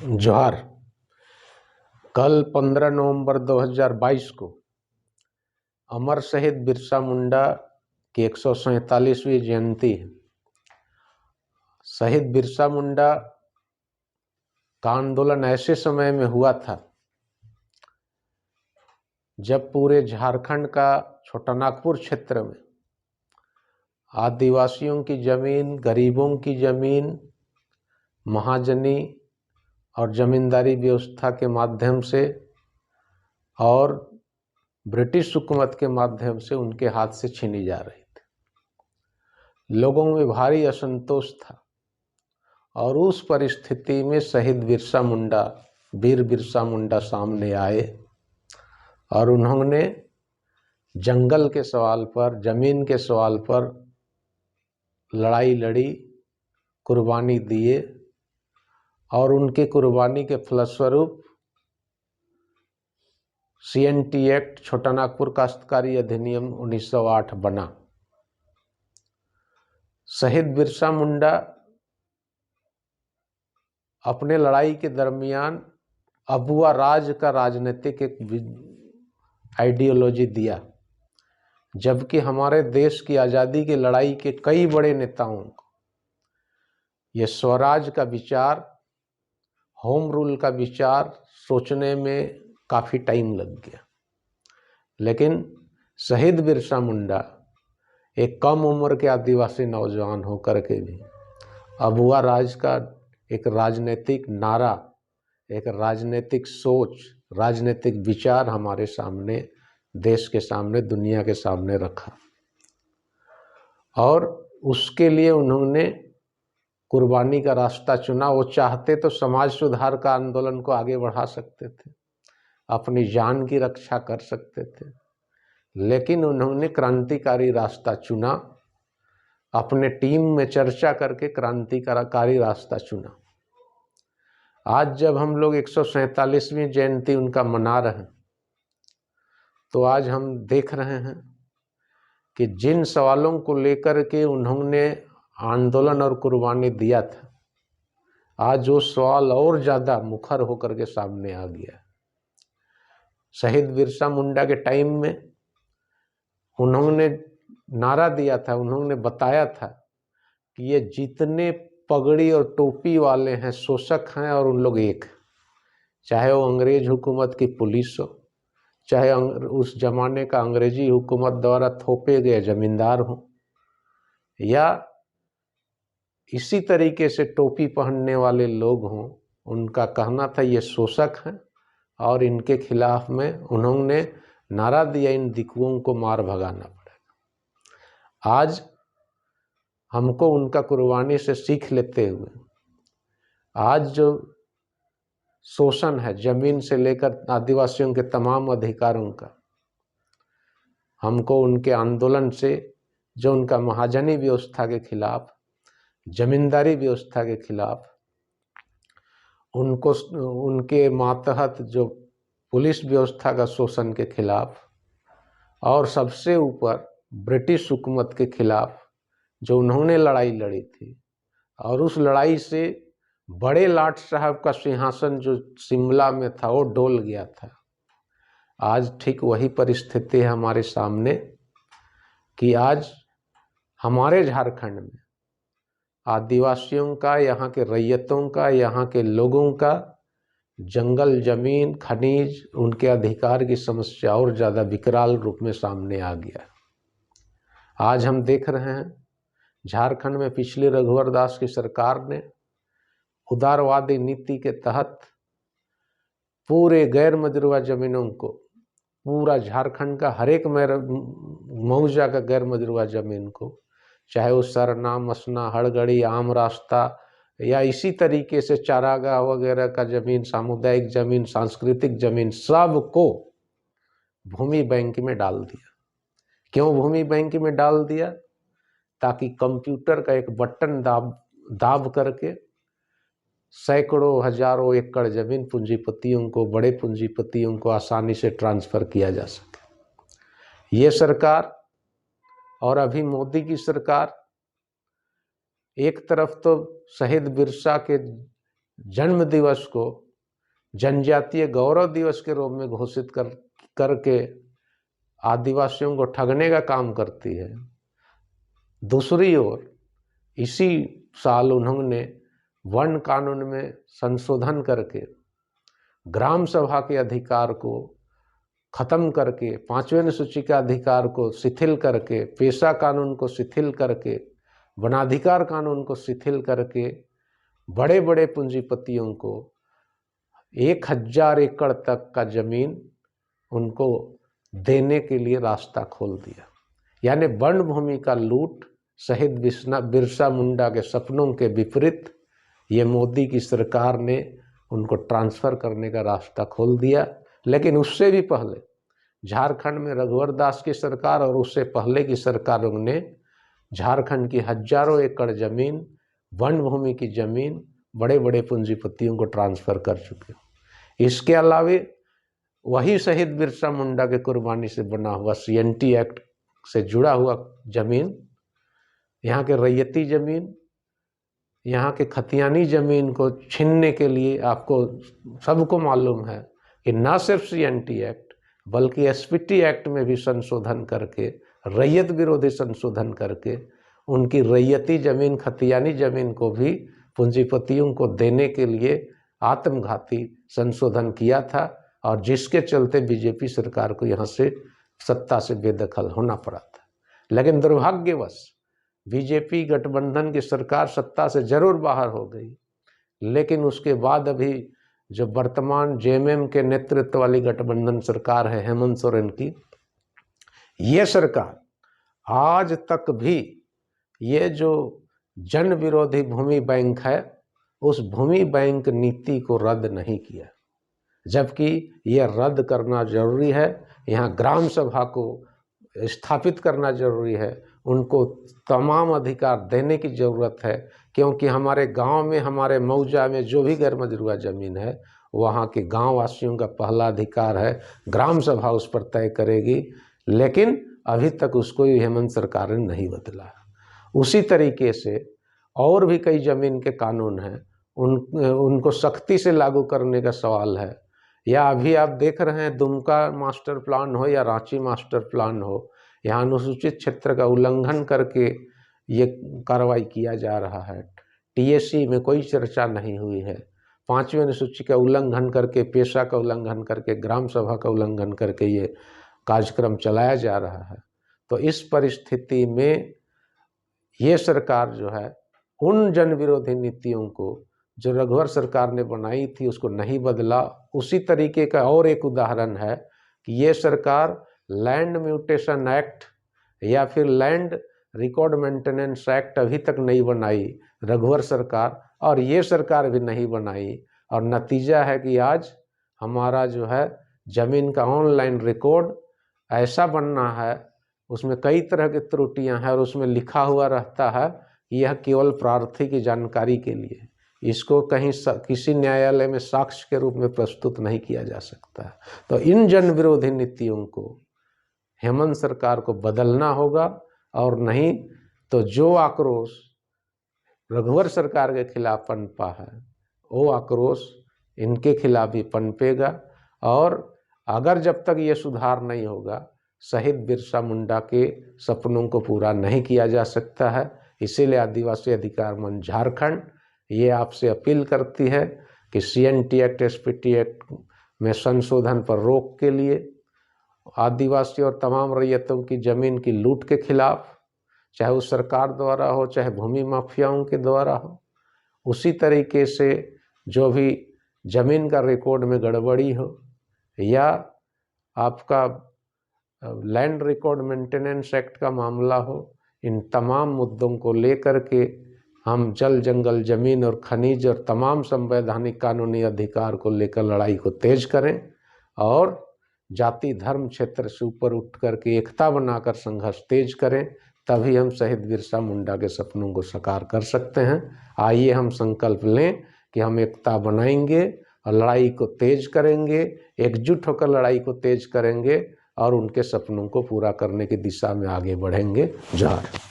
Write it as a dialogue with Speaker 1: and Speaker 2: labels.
Speaker 1: जोहार। कल 15 नवंबर 2022 को अमर शहीद बिरसा मुंडा की 147वीं जयंती है। शहीद बिरसा मुंडा का आंदोलन ऐसे समय में हुआ था जब पूरे झारखंड का छोटानागपुर क्षेत्र में आदिवासियों की जमीन, गरीबों की जमीन, महाजनी और जमींदारी व्यवस्था के माध्यम से और ब्रिटिश हुकूमत के माध्यम से उनके हाथ से छीनी जा रही थी। लोगों में भारी असंतोष था और उस परिस्थिति में शहीद बिरसा मुंडा, वीर बिरसा मुंडा सामने आए और उन्होंने जंगल के सवाल पर, जमीन के सवाल पर लड़ाई लड़ी, कुर्बानी दिए और उनके कुर्बानी के फलस्वरूप CNT एक्ट, छोटानागपुर काश्तकारी अधिनियम 1908 बना। शहीद बिरसा मुंडा अपने लड़ाई के दरमियान अबुआ राज का राजनीतिक एक आइडियोलॉजी दिया, जबकि हमारे देश की आज़ादी की लड़ाई के कई बड़े नेताओं को ये स्वराज का विचार, होम रूल का विचार सोचने में काफ़ी टाइम लग गया। लेकिन शहीद बिरसा मुंडा एक कम उम्र के आदिवासी नौजवान होकर के भी अबुआ राज का एक राजनीतिक नारा, एक राजनीतिक सोच, राजनीतिक विचार हमारे सामने, देश के सामने, दुनिया के सामने रखा और उसके लिए उन्होंने कुर्बानी का रास्ता चुना। वो चाहते तो समाज सुधार का आंदोलन को आगे बढ़ा सकते थे, अपनी जान की रक्षा कर सकते थे, लेकिन उन्होंने क्रांतिकारी रास्ता चुना, अपने टीम में चर्चा करके क्रांतिकारी रास्ता चुना। आज जब हम लोग 147वीं जयंती उनका मना रहे हैं, तो आज हम देख रहे हैं कि जिन सवालों को लेकर के उन्होंने आंदोलन और कुर्बानी दिया था, आज वो सवाल और ज़्यादा मुखर होकर के सामने आ गया। शहीद बिरसा मुंडा के टाइम में उन्होंने नारा दिया था, उन्होंने बताया था कि ये जितने पगड़ी और टोपी वाले हैं शोषक हैं और उन लोग एक, चाहे वो अंग्रेज हुकूमत की पुलिस हो, चाहे उस जमाने का अंग्रेजी हुकूमत द्वारा थोपे गए जमींदार हों, या इसी तरीके से टोपी पहनने वाले लोग हों, उनका कहना था ये शोषक हैं और इनके खिलाफ में उन्होंने नारा दिया, इन दिकुओं को मार भगाना पड़ेगा। आज हमको उनका कुर्बानी से सीख लेते हुए आज जो शोषण है जमीन से लेकर आदिवासियों के तमाम अधिकारों का, हमको उनके आंदोलन से, जो उनका महाजनी व्यवस्था के खिलाफ, जमींदारी व्यवस्था के खिलाफ, उनको उनके मातहत जो पुलिस व्यवस्था का शोषण के खिलाफ और सबसे ऊपर ब्रिटिश हुकूमत के खिलाफ जो उन्होंने लड़ाई लड़ी थी, और उस लड़ाई से बड़े लाट साहब का सिंहासन जो शिमला में था वो डोल गया था। आज ठीक वही परिस्थिति है हमारे सामने कि आज हमारे झारखंड में आदिवासियों का, यहाँ के रैयतों का, यहाँ के लोगों का जंगल, जमीन, खनिज, उनके अधिकार की समस्या और ज़्यादा विकराल रूप में सामने आ गया। आज हम देख रहे हैं झारखंड में पिछले रघुवर दास की सरकार ने उदारवादी नीति के तहत पूरे गैर मजरूआ जमीनों को, पूरा झारखंड का हर एक मौजा का गैर मजरूआ जमीन को, चाहे वो सरना, मसना, हड़गड़ी, आम रास्ता या इसी तरीके से चारागाह वगैरह का जमीन, सामुदायिक जमीन, सांस्कृतिक जमीन, सब को भूमि बैंक में डाल दिया। क्यों भूमि बैंक में डाल दिया? ताकि कंप्यूटर का एक बटन दाब करके सैकड़ों, हजारों एकड़ जमीन पूंजीपतियों को, बड़े पूंजीपतियों को आसानी से ट्रांसफर किया जा सके। ये सरकार और अभी मोदी की सरकार एक तरफ तो शहीद बिरसा के जन्म दिवस को जनजातीय गौरव दिवस के रूप में घोषित करके आदिवासियों को ठगने का काम करती है। दूसरी ओर इसी साल उन्होंने वन कानून में संशोधन करके ग्राम सभा के अधिकार को खत्म करके, 5वीं अनुसूची के अधिकार को शिथिल करके, पेशा कानून को शिथिल करके, वनाधिकार कानून को शिथिल करके बड़े बड़े पूंजीपतियों को 1000 एकड़ तक का जमीन उनको देने के लिए रास्ता खोल दिया। यानी वन भूमि का लूट शहीद बिरसा मुंडा के सपनों के विपरीत ये मोदी की सरकार ने उनको ट्रांसफ़र करने का रास्ता खोल दिया। लेकिन उससे भी पहले झारखंड में रघुवर दास की सरकार और उससे पहले की सरकारों ने झारखंड की हजारों एकड़ ज़मीन, वन भूमि की ज़मीन बड़े बड़े पूंजीपतियों को ट्रांसफ़र कर चुके। इसके अलावे वही शहीद बिरसा मुंडा के कुर्बानी से बना हुआ CNT एक्ट से जुड़ा हुआ ज़मीन, यहाँ के रैयती ज़मीन, यहाँ के खतियानी ज़मीन को छीनने के लिए आपको सबको मालूम है कि न सिर्फ CNT एक्ट बल्कि SPT एक्ट में भी संशोधन करके, रैयत विरोधी संशोधन करके उनकी रैयती ज़मीन, खतियानी ज़मीन को भी पूंजीपतियों को देने के लिए आत्मघाती संशोधन किया था, और जिसके चलते बीजेपी सरकार को यहाँ से सत्ता से बेदखल होना पड़ा था। लेकिन दुर्भाग्यवश बीजेपी गठबंधन की सरकार सत्ता से जरूर बाहर हो गई, लेकिन उसके बाद अभी जो वर्तमान JMM के नेतृत्व वाली गठबंधन सरकार है हेमंत सोरेन की, ये सरकार आज तक भी ये जो जन विरोधी भूमि बैंक है उस भूमि बैंक नीति को रद्द नहीं किया, जबकि यह रद्द करना जरूरी है। यहाँ ग्राम सभा को स्थापित करना जरूरी है, उनको तमाम अधिकार देने की ज़रूरत है, क्योंकि हमारे गांव में, हमारे मौजा में जो भी गैर मजरूआ ज़मीन है वहाँ के गांव वासियों का पहला अधिकार है, ग्राम सभा उस पर तय करेगी। लेकिन अभी तक उसको हेमंत सरकार ने नहीं बदला। उसी तरीके से और भी कई ज़मीन के कानून हैं, उनको सख्ती से लागू करने का सवाल है। या अभी आप देख रहे हैं दुमका मास्टर प्लान हो या रांची मास्टर प्लान हो, यहाँ अनुसूचित क्षेत्र का उल्लंघन करके ये कार्रवाई किया जा रहा है। TAC में कोई चर्चा नहीं हुई है। 5वीं अनुसूची का उल्लंघन करके, पेशा का उल्लंघन करके, ग्राम सभा का उल्लंघन करके ये कार्यक्रम चलाया जा रहा है। तो इस परिस्थिति में ये सरकार जो है उन जन विरोधी नीतियों को जो रघुवर सरकार ने बनाई थी उसको नहीं बदला। उसी तरीके का और एक उदाहरण है कि ये सरकार लैंड म्यूटेशन एक्ट या फिर लैंड रिकॉर्ड मेंटेनेंस एक्ट अभी तक नहीं बनाई रघुवर सरकार, और ये सरकार भी नहीं बनाई। और नतीजा है कि आज हमारा जो है ज़मीन का ऑनलाइन रिकॉर्ड ऐसा बनना है, उसमें कई तरह की त्रुटियां हैं और उसमें लिखा हुआ रहता है यह केवल प्रार्थी की जानकारी के लिए, इसको कहीं किसी न्यायालय में साक्ष्य के रूप में प्रस्तुत नहीं किया जा सकता है। तो इन जन विरोधी नीतियों को हेमंत सरकार को बदलना होगा, और नहीं तो जो आक्रोश रघुवर सरकार के खिलाफ पनपा है वो आक्रोश इनके खिलाफ भी पनपेगा। और अगर जब तक ये सुधार नहीं होगा शहीद बिरसा मुंडा के सपनों को पूरा नहीं किया जा सकता है। इसीलिए आदिवासी अधिकार मंच झारखंड ये आपसे अपील करती है कि CNT एक्ट, SPT एक्ट में संशोधन पर रोक के लिए, आदिवासी और तमाम रैयतों की ज़मीन की लूट के खिलाफ, चाहे वो सरकार द्वारा हो चाहे भूमि माफियाओं के द्वारा हो, उसी तरीके से जो भी ज़मीन का रिकॉर्ड में गड़बड़ी हो या आपका लैंड रिकॉर्ड मेंटेनेंस एक्ट का मामला हो, इन तमाम मुद्दों को लेकर के हम जल, जंगल, ज़मीन और खनिज और तमाम संवैधानिक कानूनी अधिकार को लेकर लड़ाई को तेज करें और जाति धर्म क्षेत्र से ऊपर उठ करके एकता बनाकर संघर्ष तेज करें। तभी हम शहीद बिरसा मुंडा के सपनों को साकार कर सकते हैं। आइए हम संकल्प लें कि हम एकता बनाएंगे और लड़ाई को तेज करेंगे, एकजुट होकर लड़ाई को तेज करेंगे और उनके सपनों को पूरा करने की दिशा में आगे बढ़ेंगे। जय हिंद।